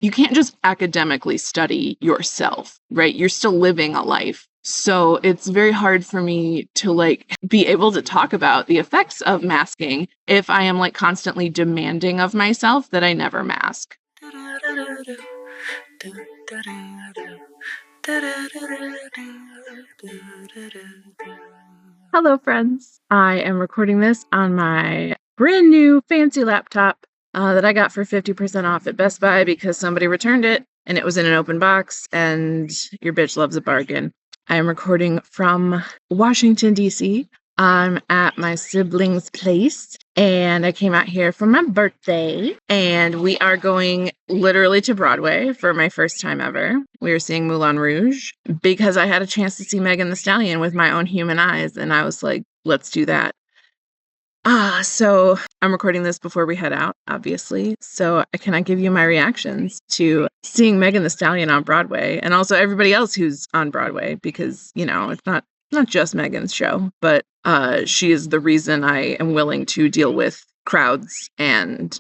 you can't just academically study yourself, right? You're still living a life. So it's very hard for me to like be able to talk about the effects of masking if I am like constantly demanding of myself that I never mask. Hello, friends. I am recording this on my brand new fancy laptop that I got for 50% off at Best Buy because somebody returned it and it was in an open box, and your bitch loves a bargain. I am recording from Washington, D.C. I'm at my sibling's place, and I came out here for my birthday, and we are going literally to Broadway for my first time ever. We are seeing Moulin Rouge because I had a chance to see Megan Thee Stallion with my own human eyes, and I was like, let's do that. So I'm recording this before we head out, obviously. So can I give you my reactions to seeing Megan Thee Stallion on Broadway, and also everybody else who's on Broadway, because, you know, it's not just Megan's show, but she is the reason I am willing to deal with crowds and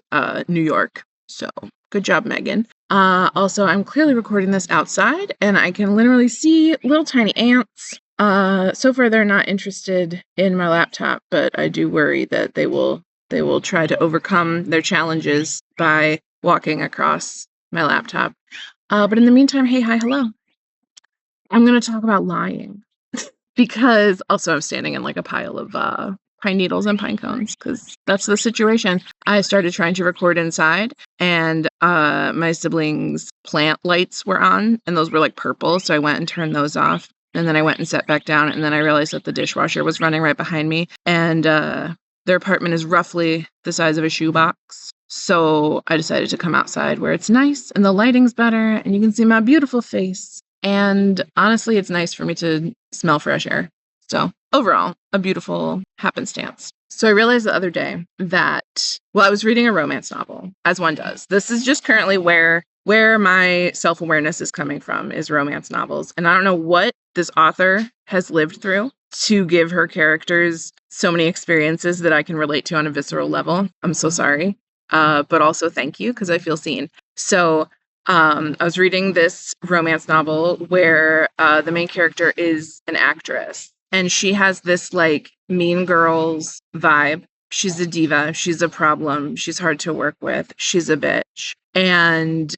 New York. So good job, Megan. Also, I'm clearly recording this outside, and I can literally see little tiny ants. So far they're not interested in my laptop, but I do worry that they will try to overcome their challenges by walking across my laptop. But in the meantime, hey, hi, hello. I'm going to talk about lying because also I'm standing in like a pile of pine needles and pine cones because that's the situation. I started trying to record inside, and my siblings' plant lights were on, and those were like purple, so I went and turned those off. And then I went and sat back down, and then I realized that the dishwasher was running right behind me, and their apartment is roughly the size of a shoebox. So I decided to come outside where it's nice and the lighting's better and you can see my beautiful face. And honestly, it's nice for me to smell fresh air. So overall, a beautiful happenstance. So I realized the other day that, well, I was reading a romance novel, as one does. This is just currently where my self-awareness is coming from, is romance novels. And I don't know what this author has lived through to give her characters so many experiences that I can relate to on a visceral level. I'm so sorry. But also thank you, because I feel seen. So I was reading this romance novel where the main character is an actress, and she has this like Mean Girls vibe. She's a diva. She's a problem. She's hard to work with. She's a bitch. And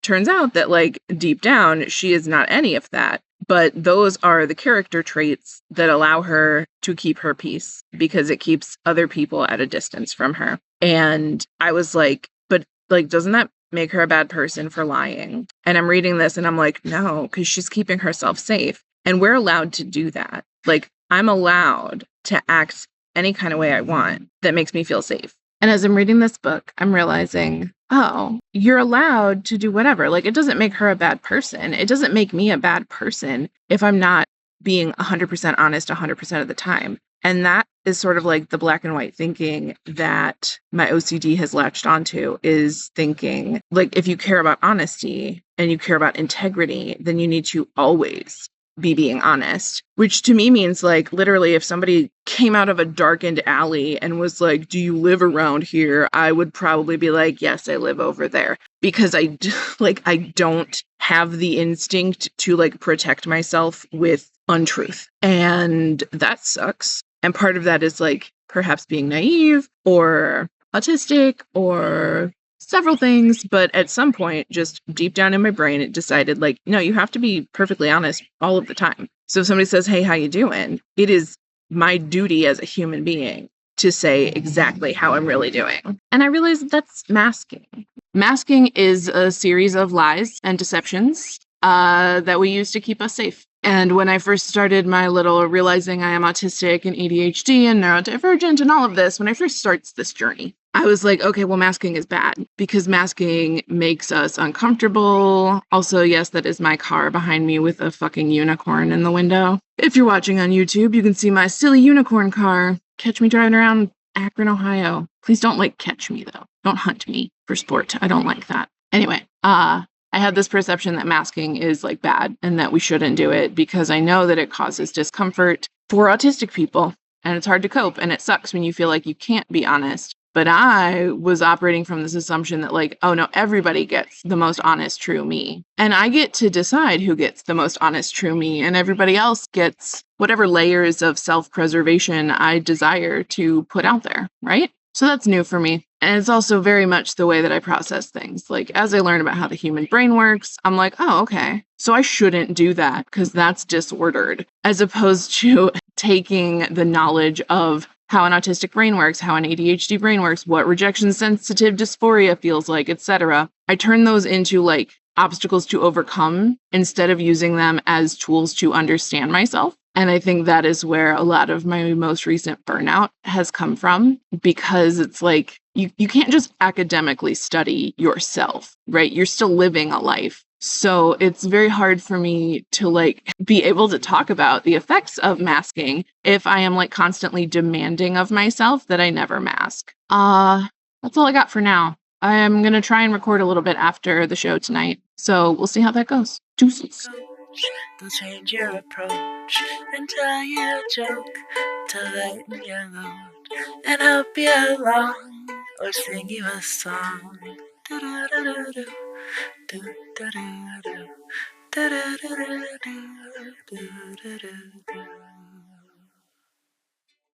turns out that like deep down, she is not any of that. But those are the character traits that allow her to keep her peace, because it keeps other people at a distance from her. And I was like, but like, doesn't that make her a bad person for lying? And I'm reading this and I'm like, no, because she's keeping herself safe. And we're allowed to do that. Like, I'm allowed to act any kind of way I want that makes me feel safe. And as I'm reading this book, I'm realizing, oh, you're allowed to do whatever. Like, it doesn't make her a bad person. It doesn't make me a bad person if I'm not being 100% honest 100% of the time. And that is sort of like the black and white thinking that my OCD has latched onto, is thinking like, if you care about honesty and you care about integrity, then you need to always be being honest, which to me means like literally if somebody came out of a darkened alley and was like, do you live around here? I would probably be like, yes, I live over there, because I don't have the instinct to like protect myself with untruth. And that sucks. And part of that is like perhaps being naive or autistic or several things, but at some point, just deep down in my brain, it decided like, no, you have to be perfectly honest all of the time. So if somebody says, hey, how you doing? It is my duty as a human being to say exactly how I'm really doing. And I realized that's masking. Masking is a series of lies and deceptions that we use to keep us safe. And when I first started my little realizing I am autistic and ADHD and neurodivergent and all of this, when I first started this journey, I was like, okay, well, masking is bad because masking makes us uncomfortable. Also, yes, that is my car behind me with a fucking unicorn in the window. If you're watching on YouTube, you can see my silly unicorn car. Catch me driving around Akron, Ohio. Please don't like catch me though. Don't hunt me for sport. I don't like that. Anyway, I had this perception that masking is like bad and that we shouldn't do it because I know that it causes discomfort for autistic people and it's hard to cope and it sucks when you feel like you can't be honest. But I was operating from this assumption that, like, oh no, everybody gets the most honest, true me. And I get to decide who gets the most honest, true me, and everybody else gets whatever layers of self-preservation I desire to put out there, right? So that's new for me. And it's also very much the way that I process things. Like, as I learn about how the human brain works, I'm like, oh, okay. So I shouldn't do that because that's disordered, as opposed to taking the knowledge of how an autistic brain works, how an ADHD brain works, what rejection sensitive dysphoria feels like, etc. I turn those into like obstacles to overcome instead of using them as tools to understand myself. And I think that is where a lot of my most recent burnout has come from, because it's like you can't just academically study yourself, right? You're still living a life. So it's very hard for me to like be able to talk about the effects of masking if I am like constantly demanding of myself that I never mask. That's all I got for now. I am going to try and record a little bit after the show tonight. So we'll see how that goes. Deuces. They'll change your approach and tell you a joke to lighten your load and help you along or sing you a song. Do-do-do-do-do. Do-do-do-do. Do-do-do-do-do. Do-do-do-do.